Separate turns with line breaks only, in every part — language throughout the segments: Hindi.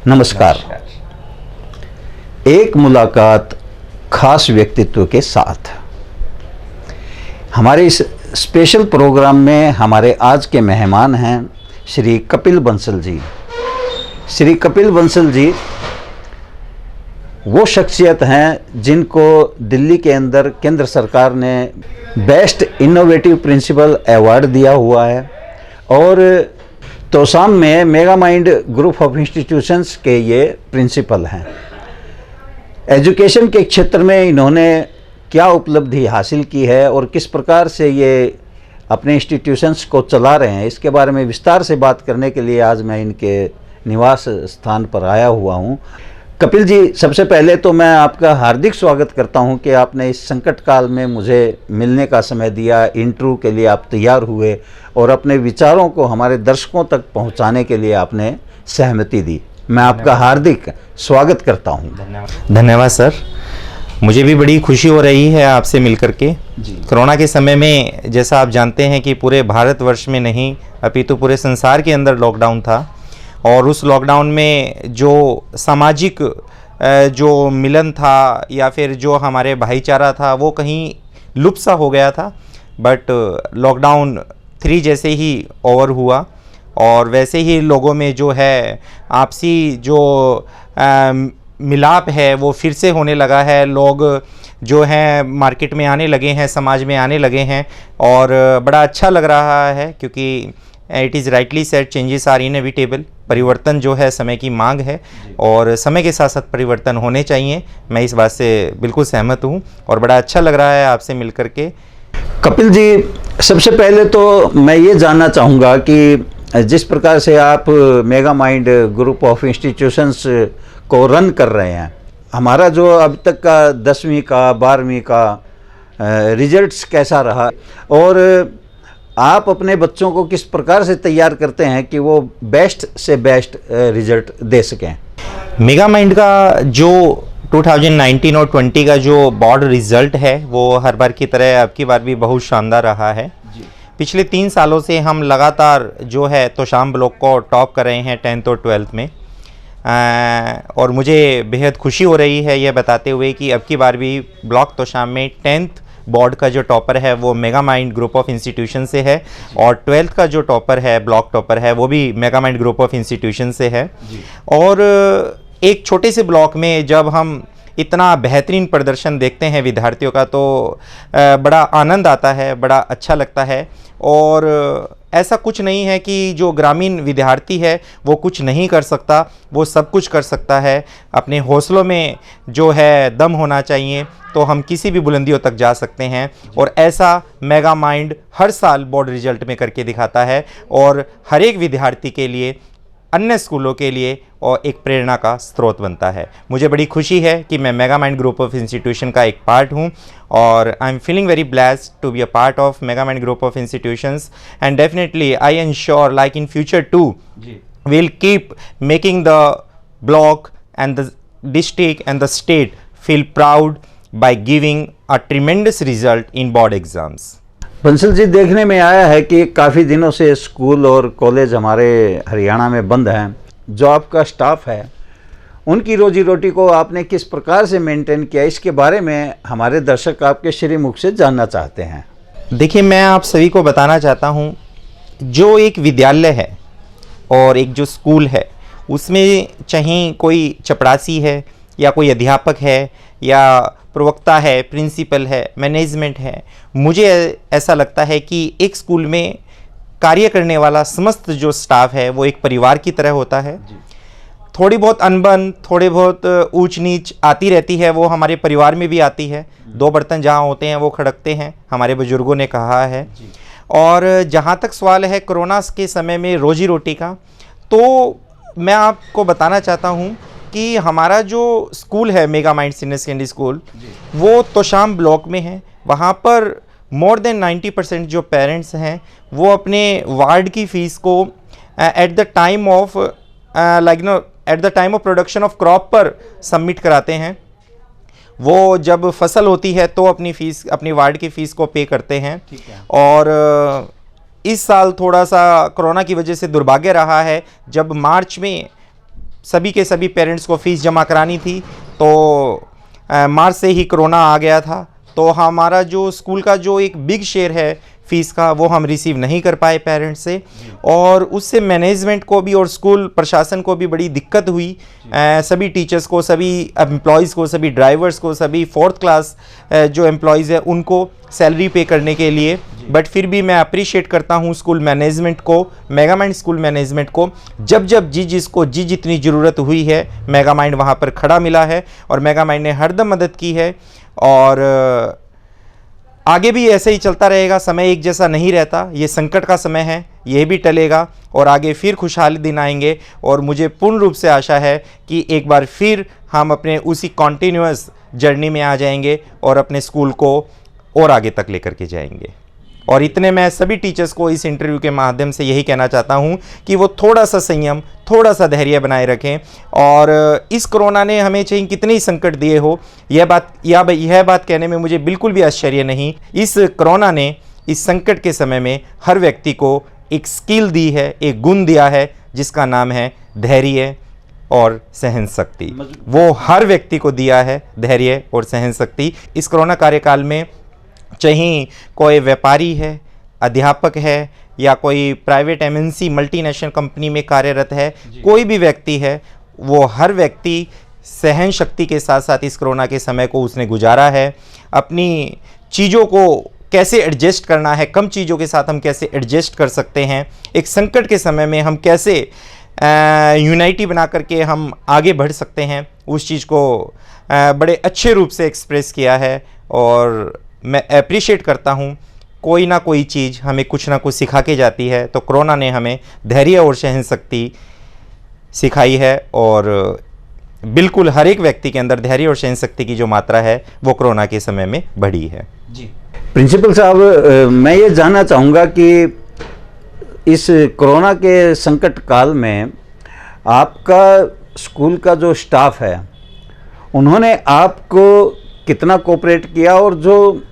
नमस्कार। एक मुलाकात खास व्यक्तित्व के साथ। हमारे इस स्पेशल प्रोग्राम में हमारे आज के मेहमान हैं श्री कपिल बंसल जी। श्री कपिल बंसल जी वो शख्सियत हैं जिनको दिल्ली के अंदर केंद्र सरकार ने बेस्ट इनोवेटिव प्रिंसिपल अवार्ड दिया हुआ है और तोशाम में mega Mind group of institutions के ये प्रिंसिपल हैं। एजुकेशन के क्षेत्र में इन्होंने क्या उपलब्धि हासिल की है और किस प्रकार से ये अपने इंस्टीट्यूशंस को चला रहे हैं, इसके बारे में विस्तार से बात करने के लिए आज मैं इनके निवास स्थान पर आया हुआ हूँ। कपिल जी, सबसे पहले तो मैं आपका हार्दिक स्वागत करता हूं कि आपने इस संकट काल में मुझे मिलने का समय दिया, इंटरव्यू के लिए आप तैयार हुए और अपने विचारों को हमारे दर्शकों तक पहुंचाने के लिए आपने सहमति दी। मैं आपका हार्दिक स्वागत करता हूं।
धन्यवाद सर, मुझे भी बड़ी खुशी हो रही है आपसे मिलकर के। कोरोना के समय में जैसा आप जानते हैं कि पूरे भारतवर्ष में नहीं अपितु पूरे संसार के अंदर लॉकडाउन था और उस लॉकडाउन में जो सामाजिक जो मिलन था या फिर जो हमारे भाईचारा था वो कहीं लुप्त सा हो गया था। बट लॉकडाउन 3 जैसे ही ओवर हुआ और वैसे ही लोगों में जो है आपसी जो मिलाप है वो फिर से होने लगा है। लोग जो हैं मार्केट में आने लगे हैं, समाज में आने लगे हैं और बड़ा अच्छा लग रहा है क्योंकि it is rightly said changes are inevitable. परिवर्तन जो है समय की मांग है और समय के साथ साथ परिवर्तन होने चाहिए। मैं इस बात से बिल्कुल सहमत हूँ और बड़ा अच्छा लग रहा है आपसे मिलकर के।
कपिल जी, सबसे पहले तो मैं ये जानना चाहूँगा कि जिस प्रकार से आप mega Mind group of institutions को रन कर रहे हैं, हमारा जो अब तक का 10वीं का 12वीं का रिजल्ट्स कैसा रहा और आप अपने बच्चों को किस प्रकार से तैयार करते हैं कि वो बेस्ट से बेस्ट रिजल्ट दे सकें?
मेगा माइंड का जो 2019 और 20 का जो बोर्ड रिजल्ट है वो हर बार की तरह अब की बार भी बहुत शानदार रहा है। पिछले 3 सालों से हम लगातार जो है तोशाम ब्लॉक को टॉप कर रहे हैं 10th और 12th में और मुझे बेहद खुशी हो रही है यह बताते हुए कि अब की बार भी ब्लॉक तोशाम में 10th बोर्ड का जो टॉपर है वो mega Mind group of institution से है और 12th का जो टॉपर है, ब्लॉक टॉपर है, वो भी mega Mind group of institution से है। और एक छोटे से ब्लॉक में जब हम इतना बेहतरीन प्रदर्शन देखते हैं विद्यार्थियों का तो बड़ा आनंद आता है, बड़ा अच्छा लगता है। और ऐसा कुछ नहीं है कि जो ग्रामीण विद्यार्थी है वो कुछ नहीं कर सकता, वो सब कुछ कर सकता है। अपने हौसलों में जो है दम होना चाहिए तो हम किसी भी बुलंदियों तक जा सकते हैं और ऐसा मेगा माइंड हर साल बोर्ड रिजल्ट में करके दिखाता है और हर एक विद्यार्थी के लिए, अन्य स्कूलों के लिए और एक प्रेरणा का स्रोत बनता है। मुझे बड़ी खुशी है कि मैं Mega Mind group of institution का एक पार्ट हूँ और I am feeling very blessed to be a part of Mega Mind group of institutions and definitely I ensure like in future too we'll keep making the block and the district and the state feel proud by giving a tremendous result in board exams.
Bansal ji, देखने में आया है कि काफ़ी दिनों से स्कूल और कॉलेज हमारे हरियाणा में बंद हैं। जो आपका स्टाफ है उनकी रोजी रोटी को आपने किस प्रकार से मेंटेन किया, इसके बारे में हमारे दर्शक आपके श्रीमुख से जानना चाहते हैं।
देखिए, मैं आप सभी को बताना चाहता हूँ, जो एक विद्यालय है और एक जो स्कूल है उसमें चाहे कोई चपरासी है या कोई अध्यापक है या प्रवक्ता है, प्रिंसिपल है, मैनेजमेंट है, मुझे ऐसा लगता है कि एक स्कूल में कार्य करने वाला समस्त जो स्टाफ है वो एक परिवार की तरह होता है। थोड़ी बहुत अनबन, थोड़ी बहुत ऊंच नीच आती रहती है, वो हमारे परिवार में भी आती है। 2 बर्तन जहाँ होते हैं वो खड़कते हैं, हमारे बुजुर्गों ने कहा है। और जहाँ तक सवाल है कोरोना के समय में रोजी रोटी का, तो मैं आपको बताना चाहता हूँ कि हमारा जो स्कूल है mega mind senior secondary school वो तोशाम ब्लॉक में है। वहाँ पर मोर देन 90% जो पेरेंट्स हैं वो अपने वार्ड की फ़ीस को at the time of at the time of production of crop पर सबमिट कराते हैं। वो जब फसल होती है तो अपनी फ़ीस, अपनी वार्ड की फ़ीस को पे करते हैं। और इस साल थोड़ा सा कोरोना की वजह से दुर्भाग्य रहा है, जब मार्च में सभी के सभी पेरेंट्स को फ़ीस जमा करानी थी, तो मार्च से ही कोरोना आ गया था, तो हमारा जो स्कूल का जो एक बिग शेयर है फ़ीस का वो हम रिसीव नहीं कर पाए पेरेंट्स से, और उससे मैनेजमेंट को भी और स्कूल प्रशासन को भी बड़ी दिक्कत हुई। सभी टीचर्स को, सभी एम्प्लॉयज़ को, सभी ड्राइवर्स को, सभी 4th क्लास जो एम्प्लॉयज़ हैं उनको सैलरी पे करने के लिए। बट फिर भी मैं अप्रिशिएट करता हूँ स्कूल मैनेजमेंट को, मेगामाइंड स्कूल मैनेजमेंट को। जब जब जिसको जितनी ज़रूरत हुई है मेगामाइंड वहाँ पर खड़ा मिला है और मेगामाइंड ने हरदम मदद की है, और आगे भी ऐसे ही चलता रहेगा। समय एक जैसा नहीं रहता, ये संकट का समय है, ये भी टलेगा और आगे फिर खुशहाली दिन आएंगे। और मुझे पूर्ण रूप से आशा है कि एक बार फिर हम अपने उसी कॉन्टिन्यूअस जर्नी में आ जाएंगे और अपने स्कूल को और आगे तक लेकर के जाएंगे। और इतने मैं सभी टीचर्स को इस इंटरव्यू के माध्यम से यही कहना चाहता हूं कि वो थोड़ा सा संयम, थोड़ा सा धैर्य बनाए रखें। और इस कोरोना ने हमें चाहे कितने ही संकट दिए हो, यह बात कहने में मुझे बिल्कुल भी आश्चर्य नहीं। इस कोरोना ने इस संकट के समय में हर व्यक्ति को एक स्किल दी है, एक गुण दिया है, जिसका नाम है धैर्य और सहन शक्ति। वो हर व्यक्ति को दिया है धैर्य और सहन शक्ति। इस कोरोना कार्यकाल में चाहे कोई व्यापारी है, अध्यापक है, या कोई प्राइवेट MNC मल्टीनेशनल कंपनी में कार्यरत है, कोई भी व्यक्ति है, वो हर व्यक्ति सहन शक्ति के साथ साथ इस कोरोना के समय को उसने गुजारा है। अपनी चीज़ों को कैसे एडजस्ट करना है, कम चीज़ों के साथ हम कैसे एडजस्ट कर सकते हैं, एक संकट के समय में हम कैसे यूनाइटी बना करके हम आगे बढ़ सकते हैं, उस चीज़ को बड़े अच्छे रूप से एक्सप्रेस किया है। और मैं अप्रिशिएट करता हूँ, कोई ना कोई चीज़ हमें कुछ ना कुछ सिखा के जाती है, तो कोरोना ने हमें धैर्य और सहन शक्ति सिखाई है। और बिल्कुल हर एक व्यक्ति के अंदर धैर्य और सहन शक्ति की जो मात्रा है वो कोरोना के समय में बढ़ी है।
जी प्रिंसिपल साहब, मैं ये जानना चाहूँगा कि इस कोरोना के संकट काल में आपका स्कूल का जो स्टाफ है उन्होंने आपको कितना कोऑपरेट किया, और जो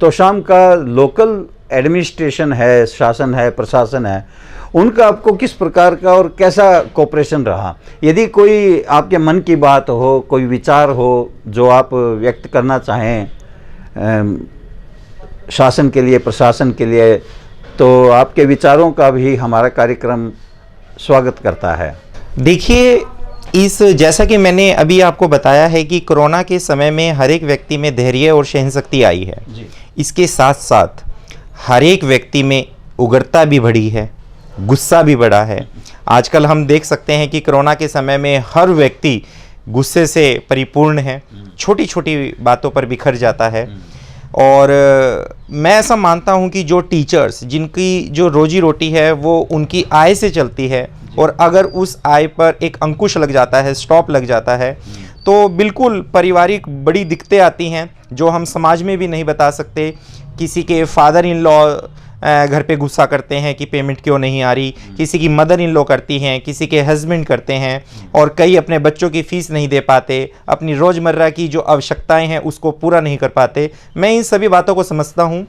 तोशाम का लोकल एडमिनिस्ट्रेशन है, शासन है, प्रशासन है, उनका आपको किस प्रकार का और कैसा कोऑपरेशन रहा? यदि कोई आपके मन की बात हो, कोई विचार हो जो आप व्यक्त करना चाहें शासन के लिए, प्रशासन के लिए, तो आपके विचारों का भी हमारा कार्यक्रम स्वागत करता है।
देखिए, जैसा कि मैंने अभी आपको बताया है कि कोरोना के समय में हर एक व्यक्ति में धैर्य और सहन शक्ति आई है। इसके साथ साथ हर एक व्यक्ति में उग्रता भी बढ़ी है, गुस्सा भी बढ़ा है। आजकल हम देख सकते हैं कि कोरोना के समय में हर व्यक्ति गुस्से से परिपूर्ण है, छोटी छोटी बातों पर बिखर जाता है। और मैं ऐसा मानता हूं कि जो टीचर्स, जिनकी जो रोजी रोटी है वो उनकी आय से चलती है, और अगर उस आय पर एक अंकुश लग जाता है, स्टॉप लग जाता है, तो बिल्कुल पारिवारिक बड़ी दिक्कतें आती हैं जो हम समाज में भी नहीं बता सकते। किसी के फादर इन लॉ घर पे गुस्सा करते हैं कि पेमेंट क्यों नहीं आ रही, किसी की मदर इन लॉ करती हैं, किसी के हस्बैंड करते हैं, और कई अपने बच्चों की फ़ीस नहीं दे पाते, अपनी रोज़मर्रा की जो आवश्यकताएं हैं उसको पूरा नहीं कर पाते। मैं इन सभी बातों को समझता हूँ,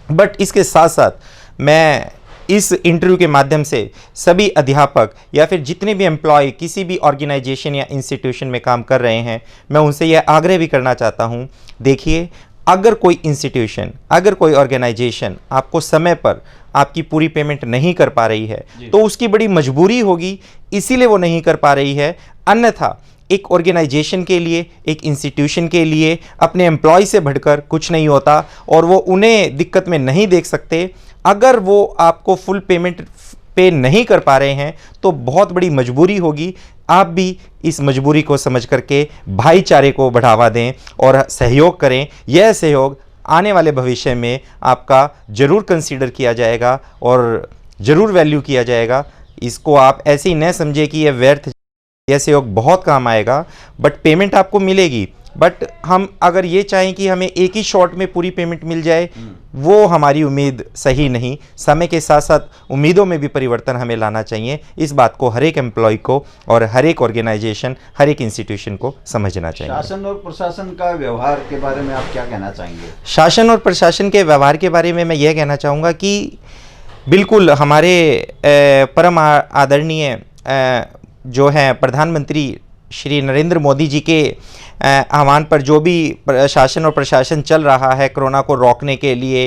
बट इसके साथ साथ मैं इस इंटरव्यू के माध्यम से सभी अध्यापक या फिर जितने भी एम्प्लॉय किसी भी ऑर्गेनाइजेशन या इंस्टीट्यूशन में काम कर रहे हैं, मैं उनसे यह आग्रह भी करना चाहता हूँ, देखिए, अगर कोई इंस्टीट्यूशन, अगर कोई ऑर्गेनाइजेशन आपको समय पर आपकी पूरी पेमेंट नहीं कर पा रही है तो उसकी बड़ी मजबूरी होगी, इसीलिए वो नहीं कर पा रही है। अन्यथा एक ऑर्गेनाइजेशन के लिए, एक इंस्टीट्यूशन के लिए अपने एम्प्लॉय से बढ़कर कुछ नहीं होता, और वो उन्हें दिक्कत में नहीं देख सकते। अगर वो आपको फुल पेमेंट पे नहीं कर पा रहे हैं तो बहुत बड़ी मजबूरी होगी। आप भी इस मजबूरी को समझ करके भाईचारे को बढ़ावा दें और सहयोग करें। यह सहयोग आने वाले भविष्य में आपका ज़रूर कंसीडर किया जाएगा और ज़रूर वैल्यू किया जाएगा। इसको आप ऐसे ही न समझे कि यह व्यर्थ, यह सहयोग बहुत काम आएगा, बट पेमेंट आपको मिलेगी। बट हम अगर ये चाहें कि हमें एक ही शॉट में पूरी पेमेंट मिल जाए, वो हमारी उम्मीद सही नहीं। समय के साथ साथ उम्मीदों में भी परिवर्तन हमें लाना चाहिए। इस बात को हर एक एम्प्लॉय को और हर एक ऑर्गेनाइजेशन, हर एक इंस्टीट्यूशन को समझना चाहिए।
शासन और प्रशासन का व्यवहार के बारे में आप क्या कहना चाहेंगे?
शासन और प्रशासन के व्यवहार के बारे में मैं यह कहना चाहूँगा कि बिल्कुल हमारे परम आदरणीय जो है प्रधानमंत्री श्री नरेंद्र मोदी जी के आह्वान पर जो भी शासन और प्रशासन चल रहा है कोरोना को रोकने के लिए,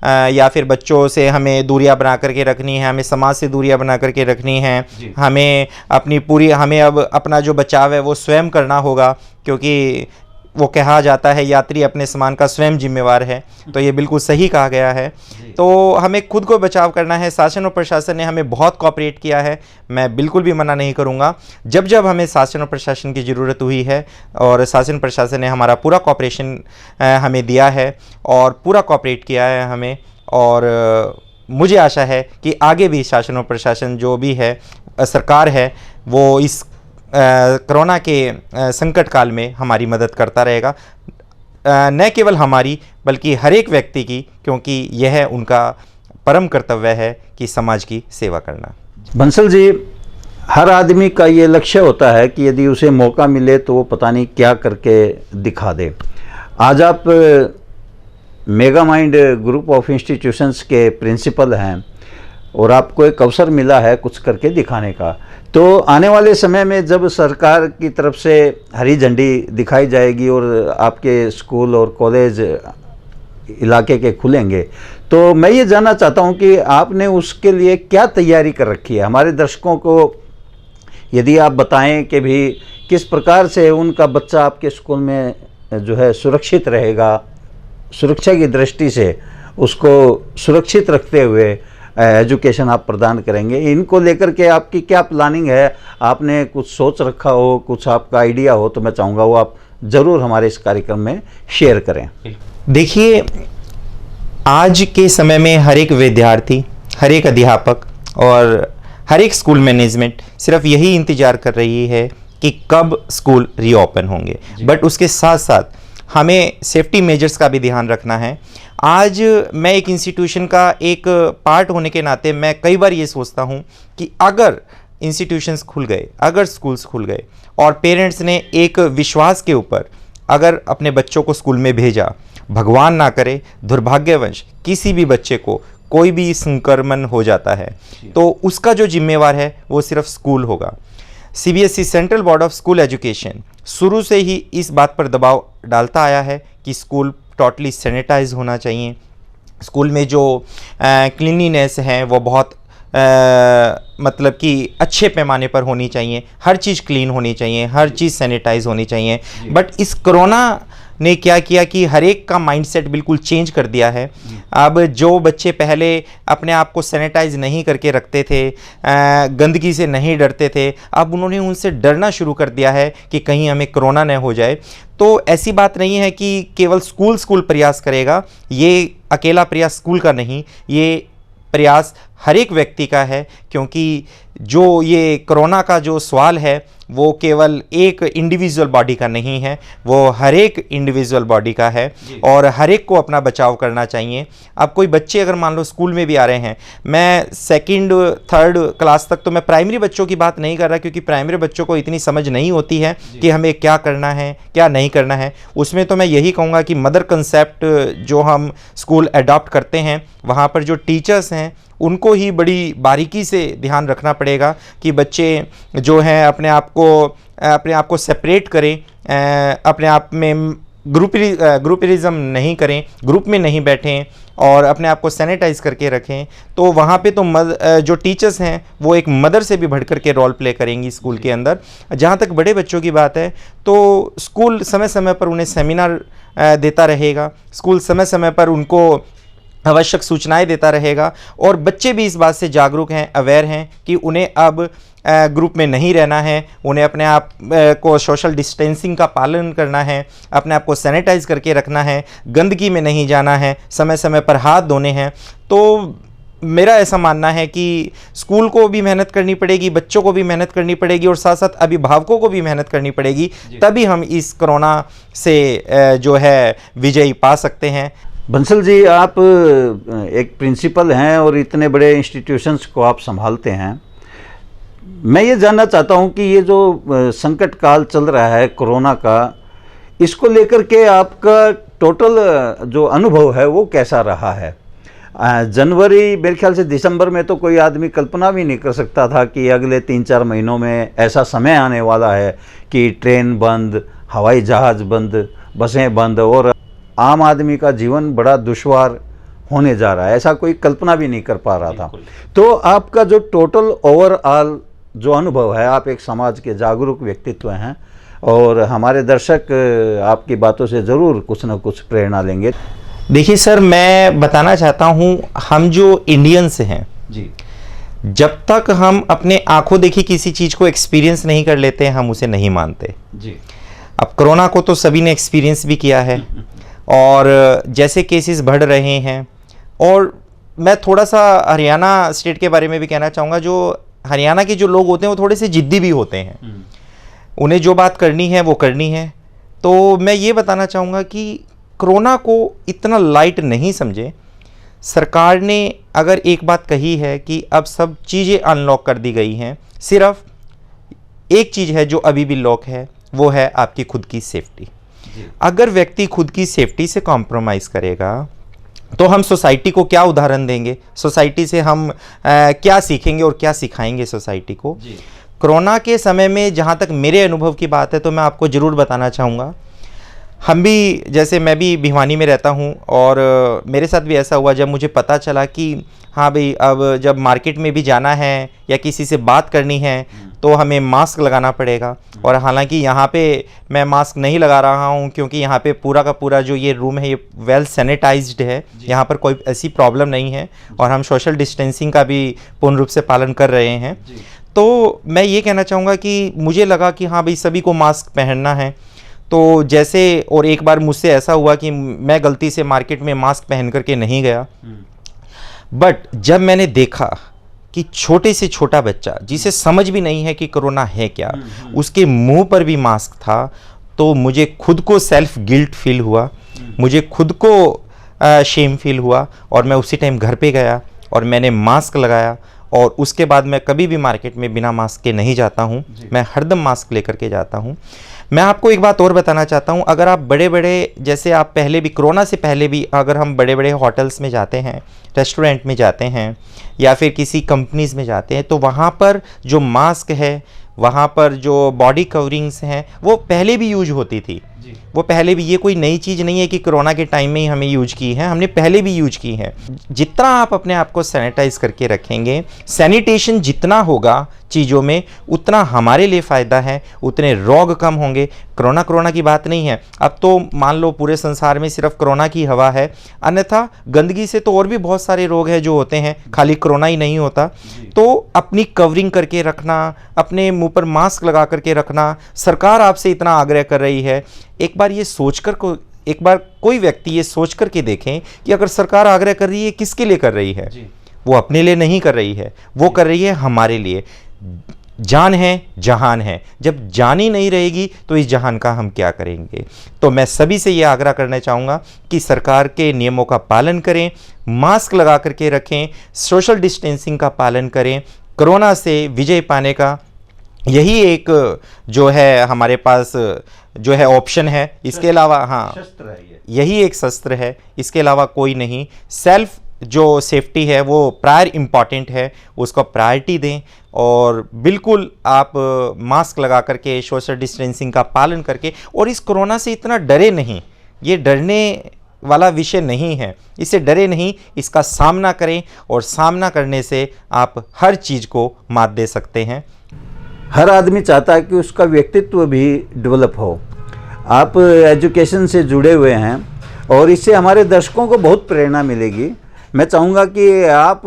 या फिर बच्चों से हमें दूरियां बना करके रखनी है, हमें समाज से दूरियां बना करके रखनी है, हमें अब अपना जो बचाव है वो स्वयं करना होगा, क्योंकि वो कहा जाता है यात्री अपने सामान का स्वयं जिम्मेवार है। तो ये बिल्कुल सही कहा गया है। तो हमें खुद को बचाव करना है। शासन और प्रशासन ने हमें बहुत कोऑपरेट किया है, मैं बिल्कुल भी मना नहीं करूँगा। जब जब हमें शासन और प्रशासन की ज़रूरत हुई है और शासन प्रशासन ने हमारा पूरा कोऑपरेशन हमें दिया है और पूरा कोऑपरेट किया है हमें, और मुझे आशा है कि आगे भी शासन और प्रशासन जो भी है, सरकार है, वो इस कोरोना के संकट काल में हमारी मदद करता रहेगा, न केवल हमारी बल्कि हर एक व्यक्ति की, क्योंकि यह उनका परम कर्तव्य है कि समाज की सेवा करना।
बंसल जी, हर आदमी का ये लक्ष्य होता है कि यदि उसे मौका मिले तो वो पता नहीं क्या करके दिखा दे। आज आप mega Mind group of institutions के प्रिंसिपल हैं और आपको एक अवसर मिला है कुछ करके दिखाने का। तो आने वाले समय में जब सरकार की तरफ से हरी झंडी दिखाई जाएगी और आपके स्कूल और कॉलेज इलाके के खुलेंगे, तो मैं ये जानना चाहता हूँ कि आपने उसके लिए क्या तैयारी कर रखी है। हमारे दर्शकों को यदि आप बताएं कि भी किस प्रकार से उनका बच्चा आपके स्कूल में जो है सुरक्षित रहेगा, सुरक्षा की दृष्टि से उसको सुरक्षित रखते हुए एजुकेशन आप प्रदान करेंगे, इनको लेकर के आपकी क्या प्लानिंग है? आपने कुछ सोच रखा हो, कुछ आपका आइडिया हो, तो मैं चाहूँगा वो आप ज़रूर हमारे इस कार्यक्रम में शेयर करें।
देखिए, आज के समय में हर एक विद्यार्थी, हर एक अध्यापक और हर एक स्कूल मैनेजमेंट सिर्फ यही इंतज़ार कर रही है कि कब स्कूल रीओपन होंगे, बट उसके साथ साथ हमें सेफ्टी मेजर्स का भी ध्यान रखना है। आज मैं एक इंस्टीट्यूशन का एक पार्ट होने के नाते मैं कई बार ये सोचता हूँ कि अगर इंस्टीट्यूशंस खुल गए, अगर स्कूल्स खुल गए और पेरेंट्स ने एक विश्वास के ऊपर अगर अपने बच्चों को स्कूल में भेजा, भगवान ना करे दुर्भाग्यवश किसी भी बच्चे को कोई भी संक्रमण हो जाता है, तो उसका जो जिम्मेवार है वो सिर्फ स्कूल होगा। CBSE central board of school education शुरू से ही इस बात पर दबाव डालता आया है कि स्कूल टोटली सैनिटाइज होना चाहिए। स्कूल में जो क्लीनिनेस है वो बहुत मतलब कि अच्छे पैमाने पर होनी चाहिए, हर चीज़ क्लीन होनी चाहिए, हर चीज़ सैनिटाइज होनी चाहिए। बट इस कोरोना ने क्या किया कि हर एक का माइंडसेट बिल्कुल चेंज कर दिया है। अब जो बच्चे पहले अपने आप को सैनिटाइज नहीं करके रखते थे, गंदगी से नहीं डरते थे, अब उन्होंने उनसे डरना शुरू कर दिया है कि कहीं हमें कोरोना न हो जाए। तो ऐसी बात नहीं है कि केवल स्कूल प्रयास करेगा, ये अकेला प्रयास स्कूल का नहीं, ये प्रयास हर एक व्यक्ति का है, क्योंकि जो ये कोरोना का जो सवाल है वो केवल एक इंडिविजुअल बॉडी का नहीं है, वो हर एक इंडिविजुअल बॉडी का है और हर एक को अपना बचाव करना चाहिए। अब कोई बच्चे अगर मान लो स्कूल में भी आ रहे हैं, मैं 2nd 3rd क्लास तक तो मैं प्राइमरी बच्चों की बात नहीं कर रहा, क्योंकि प्राइमरी बच्चों को इतनी समझ नहीं होती है कि हमें क्या करना है क्या नहीं करना है। उसमें तो मैं यही कहूँगा कि मदर कंसेप्ट जो हम स्कूल अडॉप्ट करते हैं, वहाँ पर जो टीचर्स हैं उनको ही बड़ी बारीकी से ध्यान रखना पड़ेगा कि बच्चे जो हैं अपने आप को सेपरेट करें, अपने आप में ग्रुपरिज्म नहीं करें, ग्रुप में नहीं बैठें और अपने आप को सैनिटाइज करके रखें। तो वहाँ पे तो जो टीचर्स हैं वो एक मदर से भी बढ़ कर के रोल प्ले करेंगी स्कूल के अंदर। जहाँ तक बड़े बच्चों की बात है तो स्कूल समय समय पर उन्हें सेमिनार देता रहेगा, स्कूल समय समय पर उनको आवश्यक सूचनाएं देता रहेगा और बच्चे भी इस बात से जागरूक हैं, अवेयर हैं कि उन्हें अब ग्रुप में नहीं रहना है, उन्हें अपने आप को सोशल डिस्टेंसिंग का पालन करना है, अपने आप को सैनिटाइज करके रखना है, गंदगी में नहीं जाना है, समय समय पर हाथ धोने हैं। तो मेरा ऐसा मानना है कि स्कूल को भी मेहनत करनी पड़ेगी, बच्चों को भी मेहनत करनी पड़ेगी और साथ साथ अभिभावकों को भी मेहनत करनी पड़ेगी, तभी हम इस कोरोना से जो है विजयी पा सकते हैं।
बंसल जी, आप एक प्रिंसिपल हैं और इतने बड़े इंस्टीट्यूशंस को आप संभालते हैं। मैं ये जानना चाहता हूँ कि ये जो संकट काल चल रहा है कोरोना का, इसको लेकर के आपका टोटल जो अनुभव है वो कैसा रहा है? जनवरी मेरे ख्याल से दिसंबर में तो कोई आदमी कल्पना भी नहीं कर सकता था कि अगले 3-4 महीनों में ऐसा समय आने वाला है कि ट्रेन बंद, हवाई जहाज़ बंद, बसें बंद और आम आदमी का जीवन बड़ा दुश्वार होने जा रहा है। ऐसा कोई कल्पना भी नहीं कर पा रहा था। तो आपका जो टोटल ओवरऑल जो अनुभव है, आप एक समाज के जागरूक व्यक्तित्व हैं और हमारे दर्शक आपकी बातों से ज़रूर कुछ न कुछ प्रेरणा लेंगे।
देखिए सर, मैं बताना चाहता हूँ, हम जो इंडियंस हैं
जी,
जब तक हम अपने आंखों देखी किसी चीज़ को एक्सपीरियंस नहीं कर लेते हम उसे नहीं मानते।
जी,
अब कोरोना को तो सभी ने एक्सपीरियंस भी किया है और जैसे केसेस बढ़ रहे हैं, और मैं थोड़ा सा हरियाणा स्टेट के बारे में भी कहना चाहूँगा। जो हरियाणा के जो लोग होते हैं वो थोड़े से जिद्दी भी होते हैं, उन्हें जो बात करनी है वो करनी है। तो मैं ये बताना चाहूँगा कि कोरोना को इतना लाइट नहीं समझे। सरकार ने अगर एक बात कही है कि अब सब चीज़ें अनलॉक कर दी गई हैं, सिर्फ एक चीज़ है जो अभी भी लॉक है, वो है आपकी खुद की सेफ्टी। अगर व्यक्ति खुद की सेफ्टी से कॉम्प्रोमाइज़ करेगा तो हम सोसाइटी को क्या उदाहरण देंगे, सोसाइटी से हम क्या सीखेंगे और क्या सिखाएंगे सोसाइटी को। कोरोना के समय में जहाँ तक मेरे अनुभव की बात है तो मैं आपको ज़रूर बताना चाहूँगा, हम भी, जैसे मैं भी भिवानी में रहता हूँ और मेरे साथ भी ऐसा हुआ जब मुझे पता चला कि हाँ भाई, अब जब मार्केट में भी जाना है या किसी से बात करनी है तो हमें मास्क लगाना पड़ेगा। और हालांकि यहाँ पे मैं मास्क नहीं लगा रहा हूँ क्योंकि यहाँ पे पूरा का पूरा जो ये रूम है ये वेल सैनिटाइज्ड है, यहाँ पर कोई ऐसी प्रॉब्लम नहीं है और हम सोशल डिस्टेंसिंग का भी पूर्ण रूप से पालन कर रहे हैं। तो मैं ये कहना चाहूँगा कि मुझे लगा कि हाँ भाई, सभी को मास्क पहनना है। तो जैसे, और एक बार मुझसे ऐसा हुआ कि मैं गलती से मार्केट में मास्क पहन करके नहीं गया, बट जब मैंने देखा कि छोटे से छोटा बच्चा जिसे समझ भी नहीं है कि कोरोना है क्या, उसके मुंह पर भी मास्क था, तो मुझे खुद को सेल्फ गिल्ट फील हुआ, मुझे खुद को शेम फील हुआ और मैं उसी टाइम घर पे गया और मैंने मास्क लगाया। और उसके बाद मैं कभी भी मार्केट में बिना मास्क के नहीं जाता हूँ, मैं हरदम मास्क लेकर के जाता हूँ। मैं आपको एक बात और बताना चाहता हूँ, अगर आप बड़े बड़े, जैसे आप पहले भी, कोरोना से पहले भी, अगर हम बड़े बड़े होटल्स में जाते हैं, रेस्टोरेंट में जाते हैं या फिर किसी कंपनीज़ में जाते हैं, तो वहाँ पर जो मास्क है, वहाँ पर जो बॉडी कवरिंग्स हैं, वो पहले भी यूज होती थी। वो पहले भी, ये कोई नई चीज़ नहीं है कि कोरोना के टाइम में ही हमें यूज की है, हमने पहले भी यूज की है। जितना आप अपने आप को सैनिटाइज करके रखेंगे, सैनिटेशन जितना होगा चीज़ों में, उतना हमारे लिए फ़ायदा है, उतने रोग कम होंगे। कोरोना की बात नहीं है, अब तो मान लो पूरे संसार में सिर्फ कोरोना की हवा है, अन्यथा गंदगी से तो और भी बहुत सारे रोग हैं जो होते हैं, खाली कोरोना ही नहीं होता। तो अपनी कवरिंग करके रखना, अपने मुंह पर मास्क लगा करके रखना, सरकार आपसे इतना आग्रह कर रही है। एक बार कोई व्यक्ति ये सोच करके देखें कि अगर सरकार आग्रह कर रही है, किसके लिए कर रही है? वो अपने लिए नहीं कर रही है, वो कर रही है हमारे लिए। जान है जहान है, जब जान ही नहीं रहेगी तो इस जहान का हम क्या करेंगे। तो मैं सभी से ये आग्रह करना चाहूँगा कि सरकार के नियमों का पालन करें, मास्क लगा करके रखें, सोशल डिस्टेंसिंग का पालन करें। कोरोना से विजय पाने का यही एक जो है हमारे पास जो है ऑप्शन है, इसके अलावा, हाँ, यही एक शस्त्र है, इसके अलावा कोई नहीं। सेल्फ जो सेफ्टी है वो प्रायर इम्पॉर्टेंट है, उसको प्रायोरिटी दें और बिल्कुल आप मास्क लगा करके, सोशल डिस्टेंसिंग का पालन करके, और इस कोरोना से इतना डरे नहीं, ये डरने वाला विषय नहीं है, इससे डरे नहीं, इसका सामना करें और सामना करने से आप हर चीज़ को मात दे सकते हैं।
हर आदमी चाहता है कि उसका व्यक्तित्व भी डेवलप हो। आप एजुकेशन से जुड़े हुए हैं और इससे हमारे दर्शकों को बहुत प्रेरणा मिलेगी। मैं चाहूँगा कि आप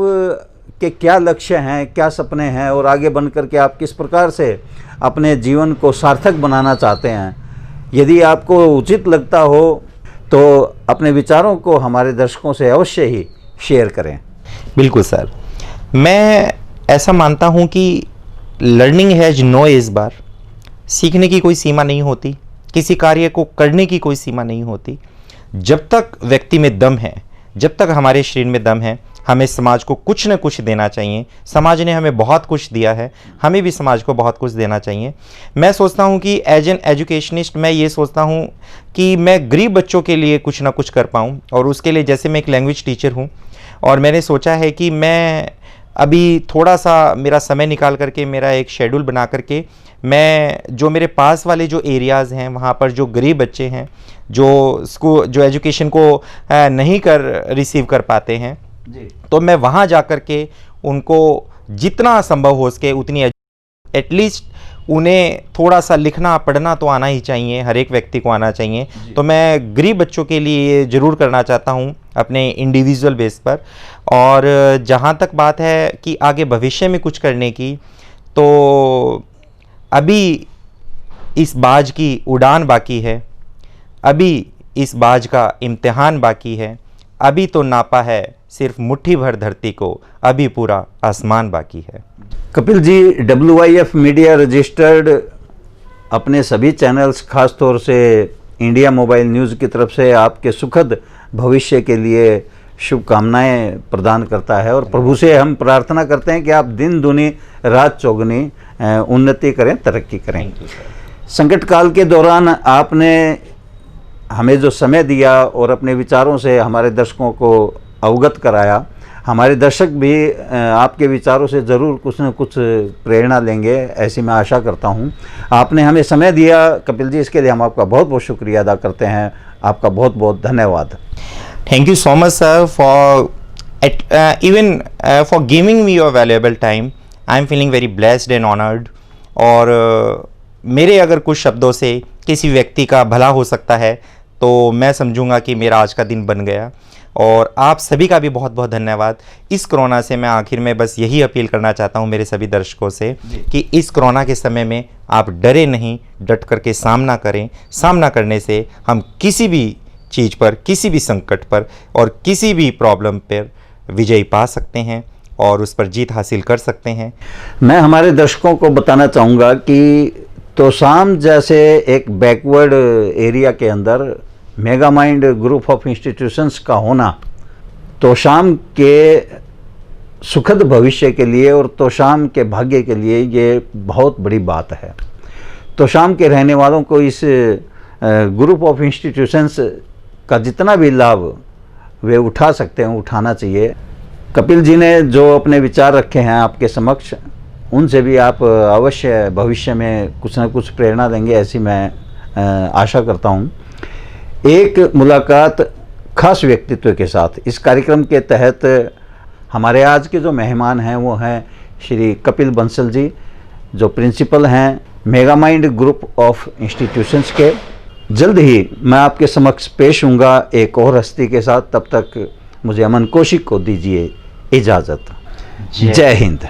के क्या लक्ष्य हैं, क्या सपने हैं और आगे बढ़ कर के आप किस प्रकार से अपने जीवन को सार्थक बनाना चाहते हैं। यदि आपको उचित लगता हो तो अपने विचारों को हमारे दर्शकों से अवश्य ही शेयर करें।
बिल्कुल सर, मैं ऐसा मानता हूँ कि लर्निंग हैज नो एज बार, सीखने की कोई सीमा नहीं होती, किसी कार्य को करने की कोई सीमा नहीं होती। जब तक व्यक्ति में दम है, जब तक हमारे शरीर में दम है, हमें समाज को कुछ न कुछ देना चाहिए। समाज ने हमें बहुत कुछ दिया है, हमें भी समाज को बहुत कुछ देना चाहिए। मैं सोचता हूँ कि एज एन एजुकेशनिस्ट मैं ये सोचता हूँ कि मैं गरीब बच्चों के लिए कुछ ना कुछ कर पाऊँ, और उसके लिए जैसे मैं एक लैंग्वेज टीचर हूँ और मैंने सोचा है कि मैं अभी थोड़ा सा मेरा समय निकाल करके, मेरा एक शेड्यूल बना करके, मैं जो मेरे पास वाले जो एरियाज़ हैं वहाँ पर जो गरीब बच्चे हैं, जो एजुकेशन को नहीं रिसीव कर पाते हैं
जी।
तो मैं वहाँ जा कर के उनको जितना संभव हो सके उतनी एटलीस्ट उन्हें थोड़ा सा लिखना पढ़ना तो आना ही चाहिए, हर एक व्यक्ति को आना चाहिए। तो मैं गरीब बच्चों के लिए ये ज़रूर करना चाहता हूँ अपने इंडिविजुअल बेस पर। और जहाँ तक बात है कि आगे भविष्य में कुछ करने की, तो अभी इस बाज की उड़ान बाकी है, अभी इस बाज का इम्तिहान बाकी है, अभी तो नापा है सिर्फ मुट्ठी भर धरती को, अभी पूरा आसमान बाकी है।
Kapil ji, WIF media registered अपने सभी चैनल्स, खास तौर से इंडिया मोबाइल न्यूज़ की तरफ से आपके सुखद भविष्य के लिए शुभकामनाएं प्रदान करता है, और प्रभु से हम प्रार्थना करते हैं कि आप दिन दूनी रात चौगुनी उन्नति करें, तरक्की करें। संकट काल के दौरान आपने हमें जो समय दिया और अपने विचारों से हमारे दर्शकों को अवगत कराया, हमारे दर्शक भी आपके विचारों से ज़रूर कुछ न कुछ प्रेरणा लेंगे, ऐसी मैं आशा करता हूं। आपने हमें समय दिया कपिल जी, इसके लिए हम आपका बहुत बहुत शुक्रिया अदा करते हैं। आपका बहुत बहुत धन्यवाद।
Thank you so much, sir, for even for giving me your valuable time. I am feeling very blessed and honored. और मेरे अगर कुछ शब्दों से किसी व्यक्ति का भला हो सकता है तो मैं समझूंगा कि मेरा आज का दिन बन गया। और आप सभी का भी बहुत बहुत धन्यवाद। इस कोरोना से मैं आखिर में बस यही अपील करना चाहता हूं मेरे सभी दर्शकों से कि इस कोरोना के समय में आप डरे नहीं, डट करके सामना करें। सामना करने से हम किसी भी चीज़ पर, किसी भी संकट पर और किसी भी प्रॉब्लम पर विजय पा सकते हैं और उस पर जीत हासिल कर सकते हैं।
मैं हमारे दर्शकों को बताना चाहूँगा कि तोसाम जैसे एक बैकवर्ड एरिया के अंदर mega Mind group of institutions का होना तोसाम के सुखद भविष्य के लिए और तोसाम के भाग्य के लिए ये बहुत बड़ी बात है। तोसाम के रहने वालों को इस ग्रुप ऑफ इंस्टीट्यूशंस का जितना भी लाभ वे उठा सकते हैं, उठाना चाहिए। कपिल जी ने जो अपने विचार रखे हैं आपके समक्ष, उनसे भी आप अवश्य भविष्य में कुछ न कुछ प्रेरणा देंगे, ऐसी मैं आशा करता हूँ। एक मुलाकात खास व्यक्तित्व के साथ इस कार्यक्रम के तहत हमारे आज के जो मेहमान हैं वो हैं श्री कपिल बंसल जी, जो प्रिंसिपल हैं mega Mind group of institutions के। जल्द ही मैं आपके समक्ष पेश होऊंगा एक और हस्ती के साथ। तब तक मुझे अमन कौशिक को दीजिए इजाज़त। जय हिंद।